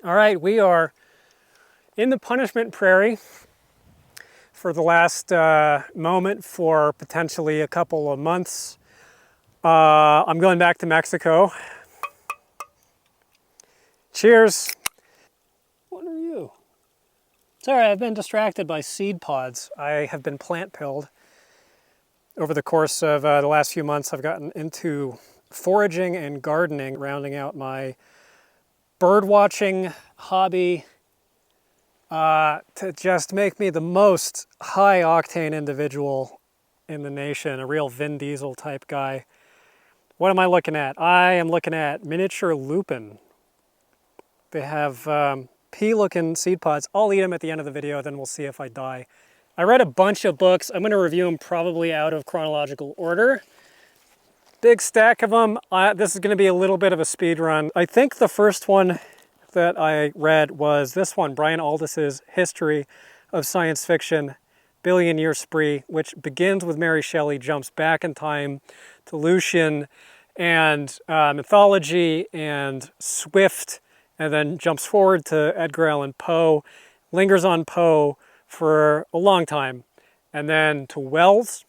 All right, we are in the punishment prairie for the last moment for potentially a couple of months. I'm going back to Mexico. Cheers. What are you? Sorry, I've been distracted by seed pods. I have been plant pilled. Over the course of the last few months, I've gotten into foraging and gardening, rounding out my bird watching hobby to just make me the most high octane individual in the nation, a real Vin Diesel type guy. What am I looking at? I am looking at miniature lupin. They have pea-looking seed pods. I'll eat them at the end of the video, then we'll see if I die. I read a bunch of books. I'm going to review them probably out of chronological order. Big stack of them. This is going to be a little bit of a speed run. I think the first one that I read was this one, Brian Aldiss's History of Science Fiction, Billion Year Spree, which begins with Mary Shelley, jumps back in time to Lucian and mythology and Swift, and then jumps forward to Edgar Allan Poe, lingers on Poe for a long time, and then to Wells.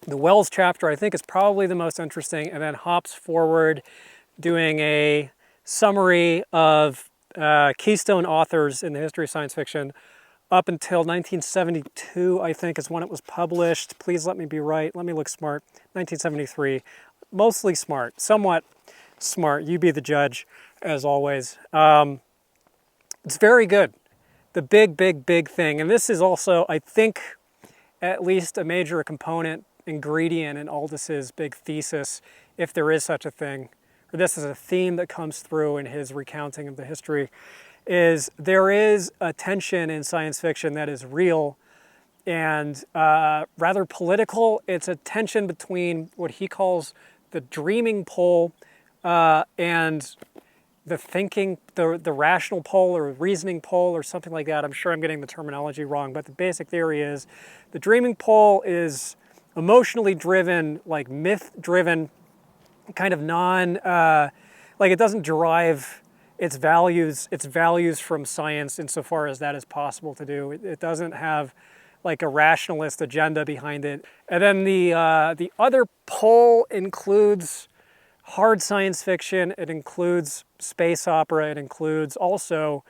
The Wells chapter, I think, is probably the most interesting, and then hops forward doing a summary of keystone authors in the history of science fiction up until 1972, I think, is when it was published. Please let me be right. Let me look smart. 1973. Mostly smart. Somewhat smart. You be the judge, as always. It's very good. The big thing, and this is also, I think, at least a major component ingredient in Aldiss's big thesis, if there is such a thing, or this is a theme that comes through in his recounting of the history, is there is a tension in science fiction that is real and rather political. It's a tension between what he calls the dreaming pole and the thinking, the rational pole or reasoning pole or something like that. I'm sure I'm getting the terminology wrong, but the basic theory is the dreaming pole is emotionally driven, like myth-driven, kind of like it doesn't derive its values from science insofar as that is possible to do. It doesn't have like a rationalist agenda behind it. And then the other pole includes hard science fiction, it includes space opera, it includes also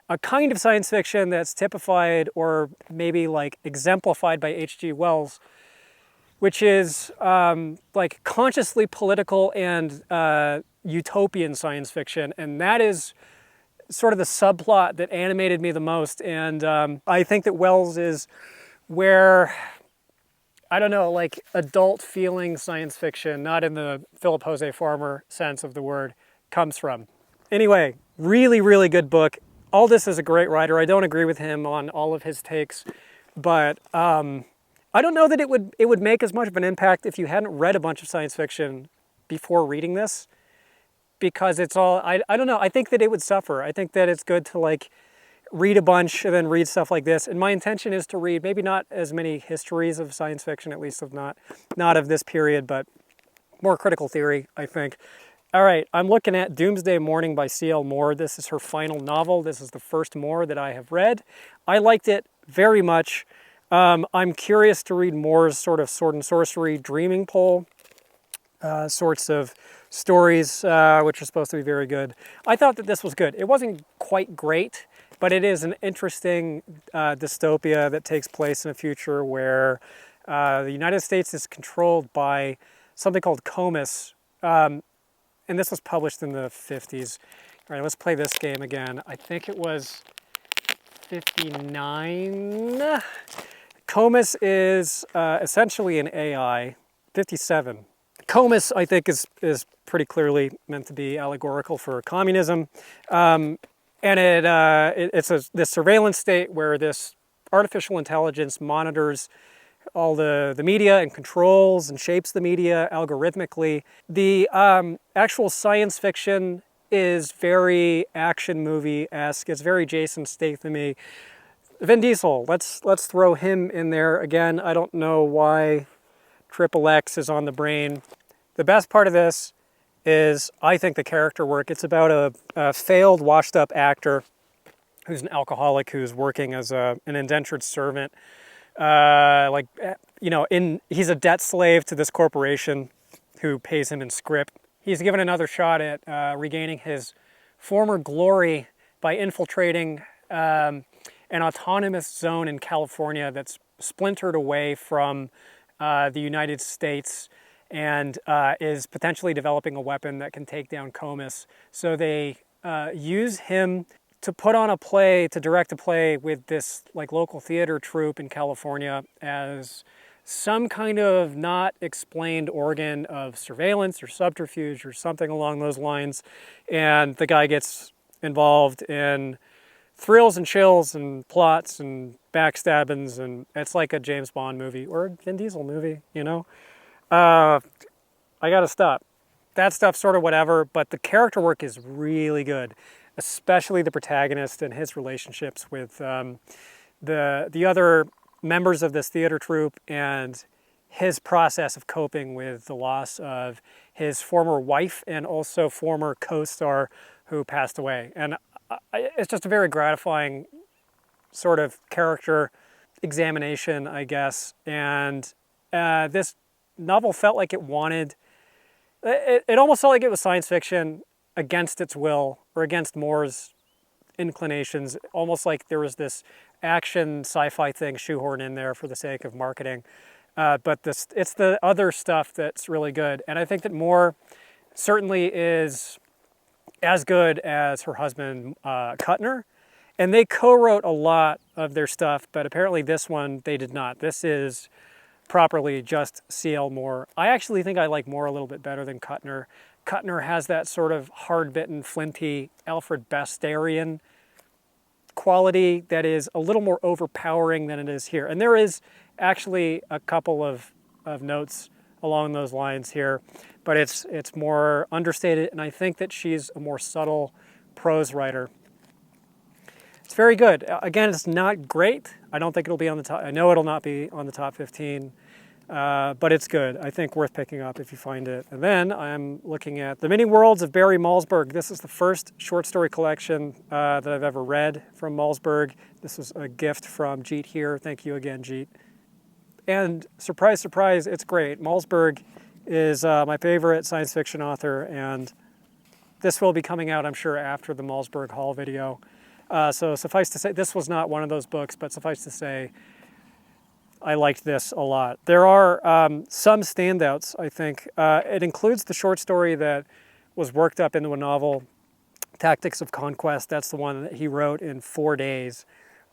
a kind of science fiction that's typified or maybe like exemplified by H.G. Wells, which is like consciously political and utopian science fiction. And that is sort of the subplot that animated me the most. And I think that Wells is where, I don't know, like adult feeling science fiction, not in the Philip Jose Farmer sense of the word, comes from. Anyway, really good book. Aldiss is a great writer. I don't agree with him on all of his takes, but I don't know that it would make as much of an impact if you hadn't read a bunch of science fiction before reading this, because it's all, I don't know, I think that it would suffer. I think that it's good to like read a bunch and then read stuff like this. And my intention is to read maybe not as many histories of science fiction, at least of not of this period, but more critical theory, I think. All right, I'm looking at Doomsday Morning by C.L. Moore. This is her final novel. This is the first Moore that I have read. I liked it very much. I'm curious to read Moore's sort of sword and sorcery dreaming pole sorts of stories, which are supposed to be very good. I thought that this was good. It wasn't quite great, but it is an interesting dystopia that takes place in a future where the United States is controlled by something called Comus, and this was published in the 50s. All right, let's play this game again. I think it was 59. Comus is essentially an AI. 57. Comus, I think, is pretty clearly meant to be allegorical for communism. And it's this surveillance state where this artificial intelligence monitors all the media and controls and shapes the media algorithmically. The actual science fiction is very action movie-esque. It's very Jason Statham-y. Vin Diesel, let's throw him in there again. I don't know why XXX is on the brain. The best part of this is, I think, the character work. It's about a failed, washed-up actor who's an alcoholic who's working as an indentured servant. He's a debt slave to this corporation who pays him in script. He's given another shot at regaining his former glory by infiltrating an autonomous zone in California that's splintered away from the United States and is potentially developing a weapon that can take down Comus. So they use him to put on a play, to direct a play with this like local theater troupe in California as some kind of not explained organ of surveillance or subterfuge or something along those lines. And the guy gets involved in thrills and chills and plots and backstabbings, and it's like a James Bond movie or a Vin Diesel movie, you know? I gotta stop. That stuff's sort of whatever, but the character work is really good, especially the protagonist and his relationships with the other members of this theater troupe and his process of coping with the loss of his former wife and also former co-star who passed away. And it's just a very gratifying sort of character examination, I guess. And this novel felt like it almost felt like it was science fiction against its will or against Moore's inclinations, almost like there was this action sci-fi thing shoehorned in there for the sake of marketing. But it's the other stuff that's really good. And I think that Moore certainly is as good as her husband, Kuttner. And they co-wrote a lot of their stuff, but apparently this one they did not. This is properly just C.L. Moore. I actually think I like Moore a little bit better than Kuttner. Kuttner has that sort of hard-bitten, flinty, Alfred Besterian quality that is a little more overpowering than it is here. And there is actually a couple of notes along those lines here, but it's more understated, and I think that she's a more subtle prose writer. It's very good. Again, it's not great. I don't think it'll be on the top. I know it'll not be on the top 15, but it's good. I think worth picking up if you find it. And then I'm looking at The Many Worlds of Barry Malzberg. This is the first short story collection that I've ever read from Malzberg. This was a gift from Jeet here. Thank you again, Jeet. And surprise, surprise, it's great. Malzberg is my favorite science fiction author, and this will be coming out, I'm sure, after the Malzberg haul video. So suffice to say, this was not one of those books, but suffice to say, I liked this a lot. There are some standouts, I think. It includes the short story that was worked up into a novel, Tactics of Conquest. That's the one that he wrote in 4 days.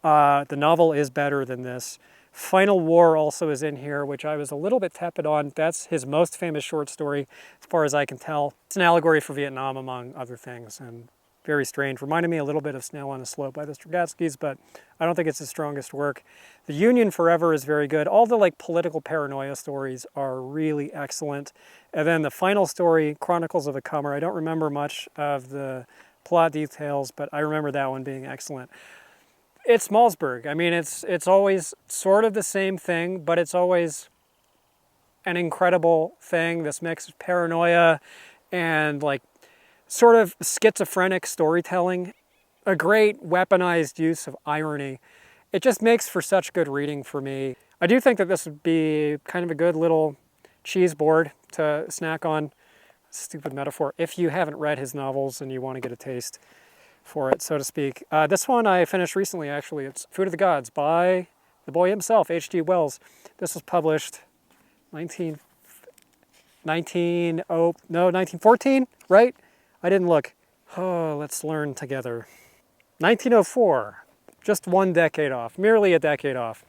The novel is better than this. Final War also is in here, which I was a little bit tepid on. That's his most famous short story, as far as I can tell. It's an allegory for Vietnam, among other things, and very strange. Reminded me a little bit of Snail on a Slope by the Strugatskys, but I don't think it's his strongest work. The Union Forever is very good. All the political paranoia stories are really excellent. And then the final story, Chronicles of a Comer, I don't remember much of the plot details, but I remember that one being excellent. It's Malzberg. I mean, it's always sort of the same thing, but it's always an incredible thing. This mix of paranoia and sort of schizophrenic storytelling, a great weaponized use of irony. It just makes for such good reading for me. I do think that this would be kind of a good little cheese board to snack on. Stupid metaphor. If you haven't read his novels and you want to get a taste for it, so to speak. This one I finished recently, actually. It's Food of the Gods by the boy himself, H.G. Wells. This was published 1914, right? I didn't look. Oh, let's learn together. 1904, just one decade off, merely a decade off.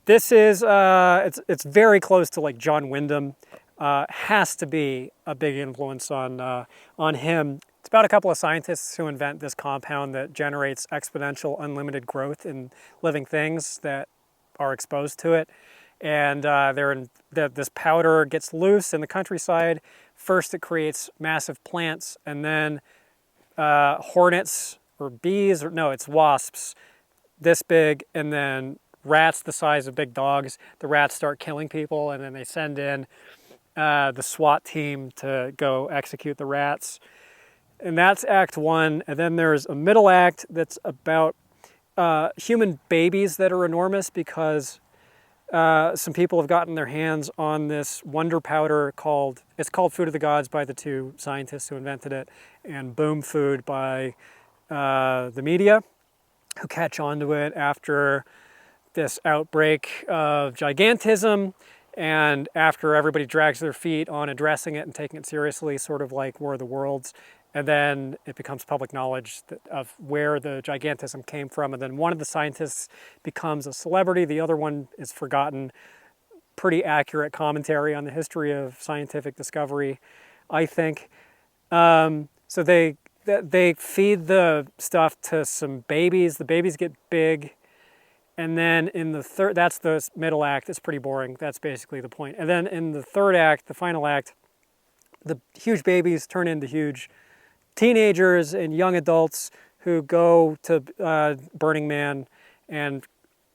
This is, it's very close to John Wyndham. Has to be a big influence on him. It's about a couple of scientists who invent this compound that generates exponential unlimited growth in living things that are exposed to it. And this powder gets loose in the countryside. First, it creates massive plants, and then hornets or bees, it's wasps this big, and then rats the size of big dogs. The rats start killing people, and then they send in the SWAT team to go execute the rats. And that's act one. And then there's a middle act that's about human babies that are enormous because some people have gotten their hands on this wonder powder it's called Food of the Gods by the two scientists who invented it, and Boom Food by the media, who catch on to it after this outbreak of gigantism, and after everybody drags their feet on addressing it and taking it seriously, sort of like War of the Worlds. And then it becomes public knowledge of where the gigantism came from. And then one of the scientists becomes a celebrity. The other one is forgotten. Pretty accurate commentary on the history of scientific discovery, I think. So they feed the stuff to some babies. The babies get big. And then in the third, that's the middle act. It's pretty boring. That's basically the point. And then in the third act, the final act, the huge babies turn into huge teenagers and young adults who go to Burning Man and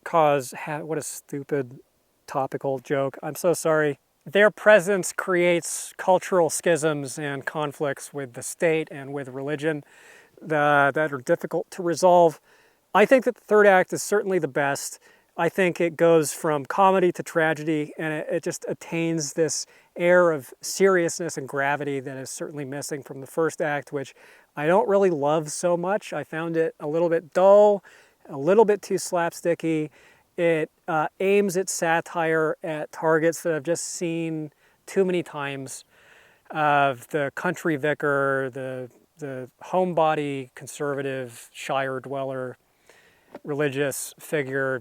cause, what a stupid topical joke. I'm so sorry. Their presence creates cultural schisms and conflicts with the state and with religion that are difficult to resolve. I think that the third act is certainly the best. I think it goes from comedy to tragedy, and it just attains this air of seriousness and gravity that is certainly missing from the first act, which I don't really love so much. I found it a little bit dull, a little bit too slapsticky. It aims its satire at targets that I've just seen too many times, of the country vicar, the homebody conservative shire dweller religious figure,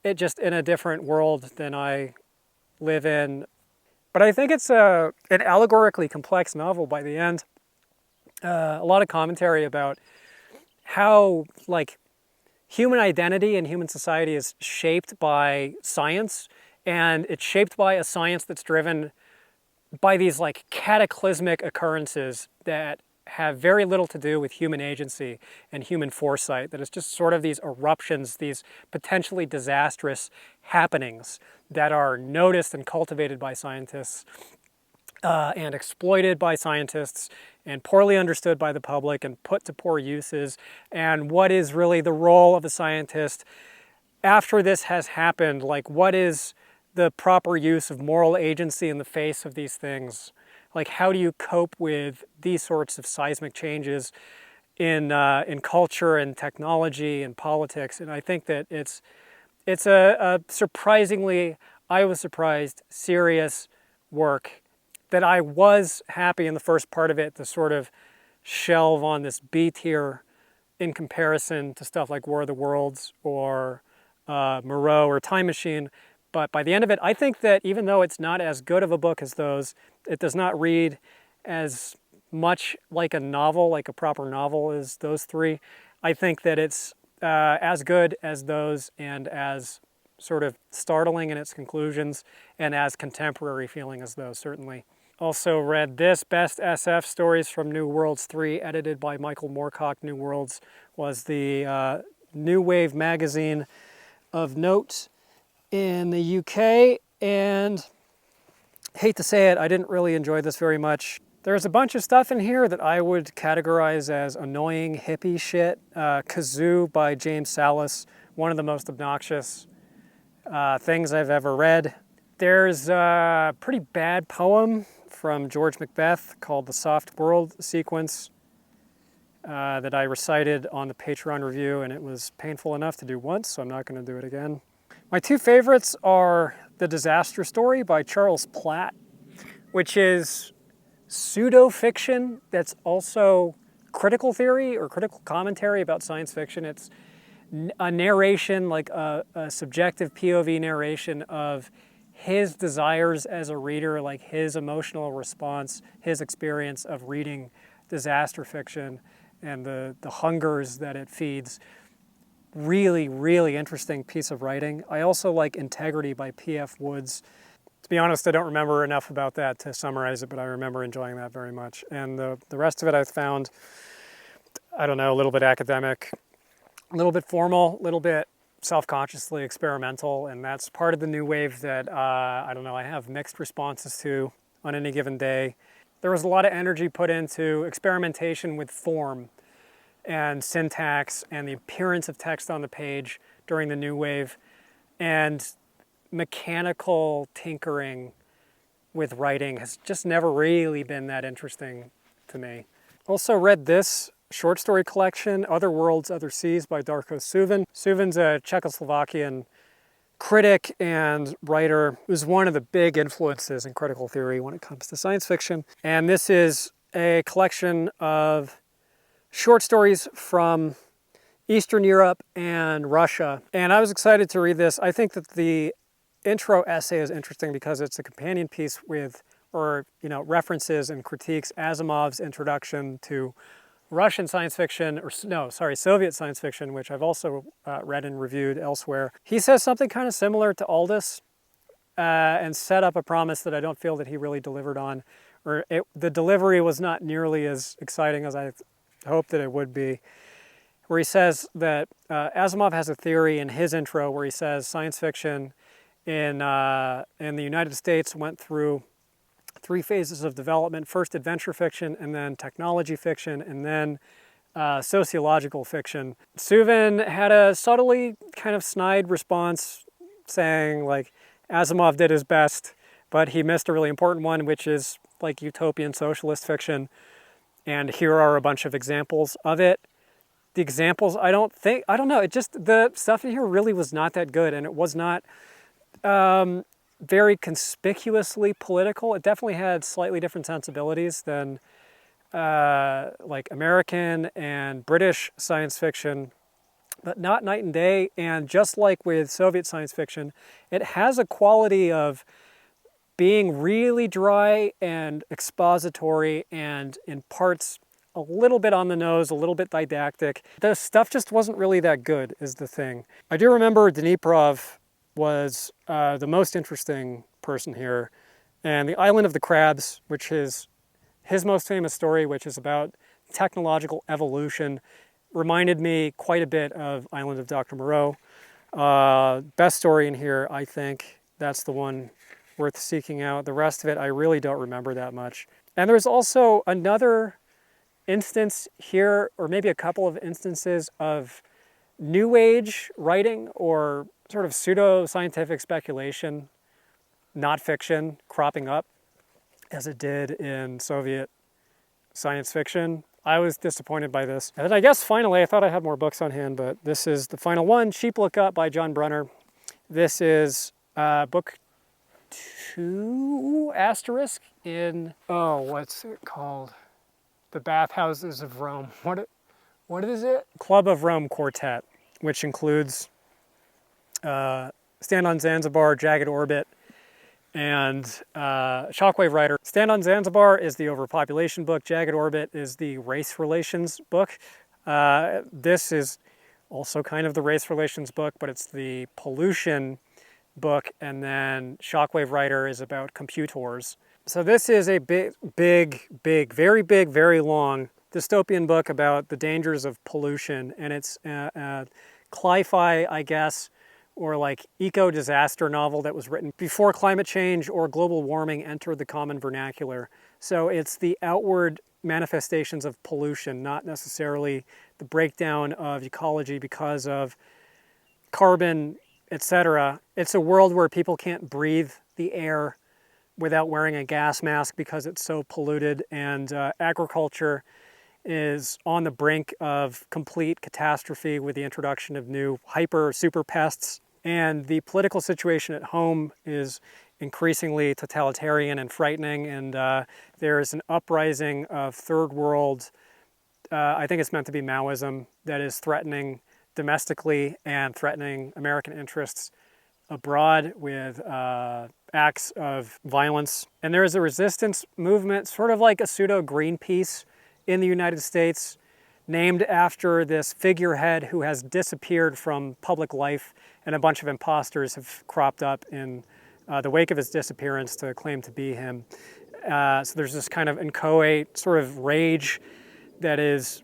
it just in a different world than I live in. But I think it's an allegorically complex novel by the end. A lot of commentary about how human identity and human society is shaped by science, and it's shaped by a science that's driven by these cataclysmic occurrences that have very little to do with human agency and human foresight, that it's just sort of these eruptions, these potentially disastrous happenings that are noticed and cultivated by scientists and exploited by scientists and poorly understood by the public and put to poor uses. And what is really the role of a scientist after this has happened? What is the proper use of moral agency in the face of these things? How do you cope with these sorts of seismic changes in culture and technology and politics? And I think that it's a surprisingly, I was surprised, serious work that I was happy in the first part of it to sort of shelve on this B tier in comparison to stuff like War of the Worlds or Moreau or Time Machine. But by the end of it, I think that even though it's not as good of a book as those, it does not read as much like a novel, like a proper novel, as those three. I think that it's as good as those and as sort of startling in its conclusions and as contemporary feeling as those, certainly. Also read this, Best SF Stories from New Worlds 3, edited by Michael Moorcock. New Worlds was the New Wave magazine of note in the UK, and hate to say it, I didn't really enjoy this very much. There's a bunch of stuff in here that I would categorize as annoying hippie shit. Kazoo by James Salas, one of the most obnoxious things I've ever read. There's a pretty bad poem from George Macbeth called The Soft World Sequence that I recited on the Patreon review, and it was painful enough to do once, so I'm not going to do it again. My two favorites are The Disaster Story by Charles Platt, which is pseudo-fiction that's also critical theory or critical commentary about science fiction. It's a narration, a subjective POV narration of his desires as a reader, his emotional response, his experience of reading disaster fiction and the hungers that it feeds. Really, really interesting piece of writing. I also like Integrity by P.F. Woods. To be honest, I don't remember enough about that to summarize it, but I remember enjoying that very much. And the rest of it I found, I don't know, a little bit academic, a little bit formal, a little bit self-consciously experimental, and that's part of the new wave that, I don't know, I have mixed responses to on any given day. There was a lot of energy put into experimentation with form and syntax and the appearance of text on the page during the new wave, and mechanical tinkering with writing has just never really been that interesting to me. Also read this short story collection, Other Worlds, Other Seas by Darko Suvin. Suvin's a Czechoslovakian critic and writer who's one of the big influences in critical theory when it comes to science fiction. And this is a collection of short stories from Eastern Europe and Russia. And I was excited to read this. I think that the intro essay is interesting because it's a companion piece with, or references and critiques Asimov's introduction to Russian science fiction, or no, sorry, Soviet science fiction, which I've also read and reviewed elsewhere. He says something kind of similar to Aldiss and set up a promise that I don't feel that he really delivered on, or the delivery was not nearly as exciting as I hoped that it would be, where he says that Asimov has a theory in his intro where he says science fiction in the United States went through 3 phases of development: first adventure fiction, and then technology fiction, and then sociological fiction. Suvin had a subtly kind of snide response saying, like, Asimov did his best, but he missed a really important one, which is like utopian socialist fiction. And here are a bunch of examples of it. The examples, I don't know, the stuff in here really was not that good, and it was not very conspicuously political. It definitely had slightly different sensibilities than like American and British science fiction, but not night and day. And just like with Soviet science fiction, it has a quality of being really dry and expository, and in parts a little bit on the nose, a little bit didactic. The stuff just wasn't really that good, is the thing. I do remember Dniprov was the most interesting person here, and The Island of the Crabs, which is his most famous story, which is about technological evolution, reminded me quite a bit of Island of Dr. Moreau. Best story in here, I think. That's the one worth seeking out. The rest of it, I really don't remember that much. And there's also another instance here, or maybe a couple of instances of New Age writing, or sort of pseudo-scientific speculation, not fiction, cropping up, as it did in Soviet science fiction. I was disappointed by this. And then I guess finally, I thought I had more books on hand, but this is the final one, Sheep Look Up by John Brunner. This is book 2 asterisk in, what's it called? The Bathhouses of Rome. What is it? Club of Rome Quartet, which includes Stand on Zanzibar, Jagged Orbit, and Shockwave Rider. Stand on Zanzibar is the overpopulation book. Jagged Orbit is the race relations book. This is also kind of the race relations book, but it's the pollution book, and then Shockwave Rider is about computers. So this is a very long dystopian book about the dangers of pollution, and it's Sci-Fi, I guess, or like eco-disaster novel that was written before climate change or global warming entered the common vernacular. So it's the outward manifestations of pollution, not necessarily the breakdown of ecology because of carbon, etc. It's a world where people can't breathe the air without wearing a gas mask because it's so polluted, and agriculture is on the brink of complete catastrophe with the introduction of new super pests. And the political situation at home is increasingly totalitarian and frightening, and there is an uprising of third world, I think it's meant to be Maoism, that is threatening domestically and threatening American interests abroad with acts of violence. And there is a resistance movement, sort of like a pseudo Greenpeace in the United States, named after this figurehead who has disappeared from public life, and a bunch of imposters have cropped up in the wake of his disappearance to claim to be him. So there's this kind of inchoate sort of rage that is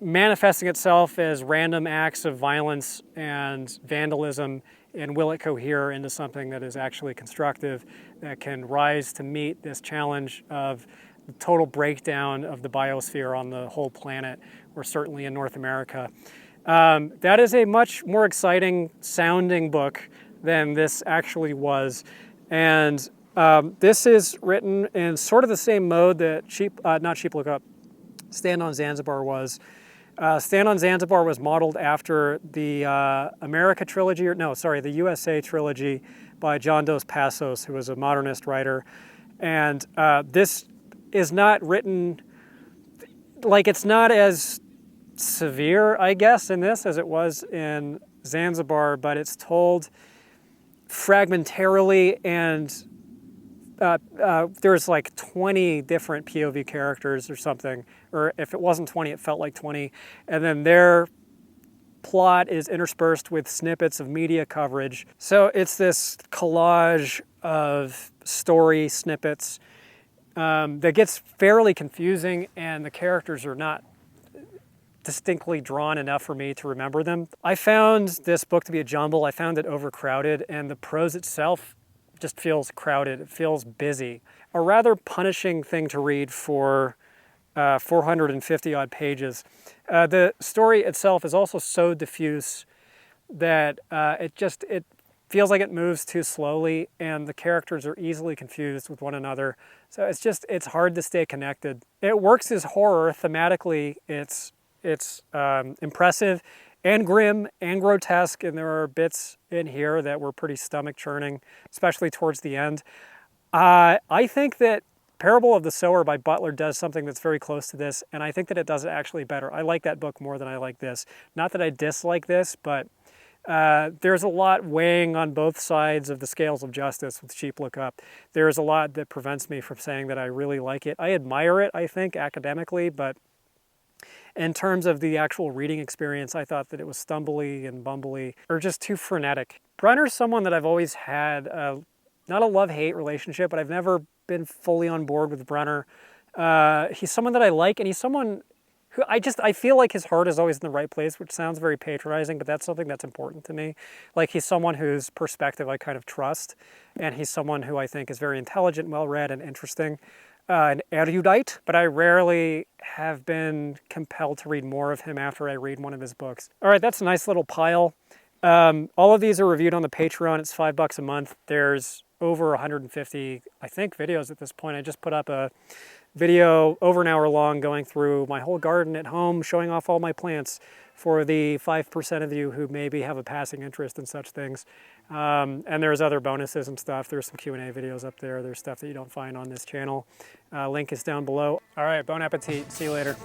manifesting itself as random acts of violence and vandalism, and will it cohere into something that is actually constructive, that can rise to meet this challenge of the total breakdown of the biosphere on the whole planet, or certainly in North America. That is a much more exciting sounding book than this actually was. And this is written in sort of the same mode that not Sheep Look Up, Stand on Zanzibar was. Stand on Zanzibar was modeled after the America trilogy, the USA trilogy by John Dos Passos, who was a modernist writer. And this is not written, like, it's not as severe, I guess, in this as it was in Zanzibar, but it's told fragmentarily, and there's like 20 different POV characters or something, or if it wasn't 20, it felt like 20, and then their plot is interspersed with snippets of media coverage. So it's this collage of story snippets that gets fairly confusing, and the characters are not distinctly drawn enough for me to remember them. I found this book to be a jumble. I found it overcrowded, and the prose itself just feels crowded. It feels busy. A rather punishing thing to read for 450 odd pages. The story itself is also so diffuse that it feels like it moves too slowly, and the characters are easily confused with one another. So it's hard to stay connected. It works as horror thematically. It's impressive and grim and grotesque, and there are bits in here that were pretty stomach churning, especially towards the end. I think that Parable of the Sower by Butler does something that's very close to this, and I think that it does it actually better. I like that book more than I like this. Not that I dislike this, but there's a lot weighing on both sides of the scales of justice with Sheep Look Up. There's a lot that prevents me from saying that I really like it. I admire it, I think, academically, but in terms of the actual reading experience, I thought that it was stumbly and bumbly, or just too frenetic. Brunner's someone that I've always had, not a love-hate relationship, but I've never been fully on board with Brunner. He's someone that I like, and he's someone who I feel like his heart is always in the right place, which sounds very patronizing, but that's something that's important to me. Like, he's someone whose perspective I kind of trust, and he's someone who I think is very intelligent, well-read, and interesting. An erudite, but I rarely have been compelled to read more of him after I read one of his books. All right, that's a nice little pile. All of these are reviewed on the Patreon. It's $5 a month. There's over 150, I think, videos at this point. I just put up a video over an hour long going through my whole garden at home, showing off all my plants for the 5% of you who maybe have a passing interest in such things. And there's other bonuses and stuff. There's some Q&A videos up there. There's stuff that you don't find on this channel. Link is down below. All right, bon appetit. See you later.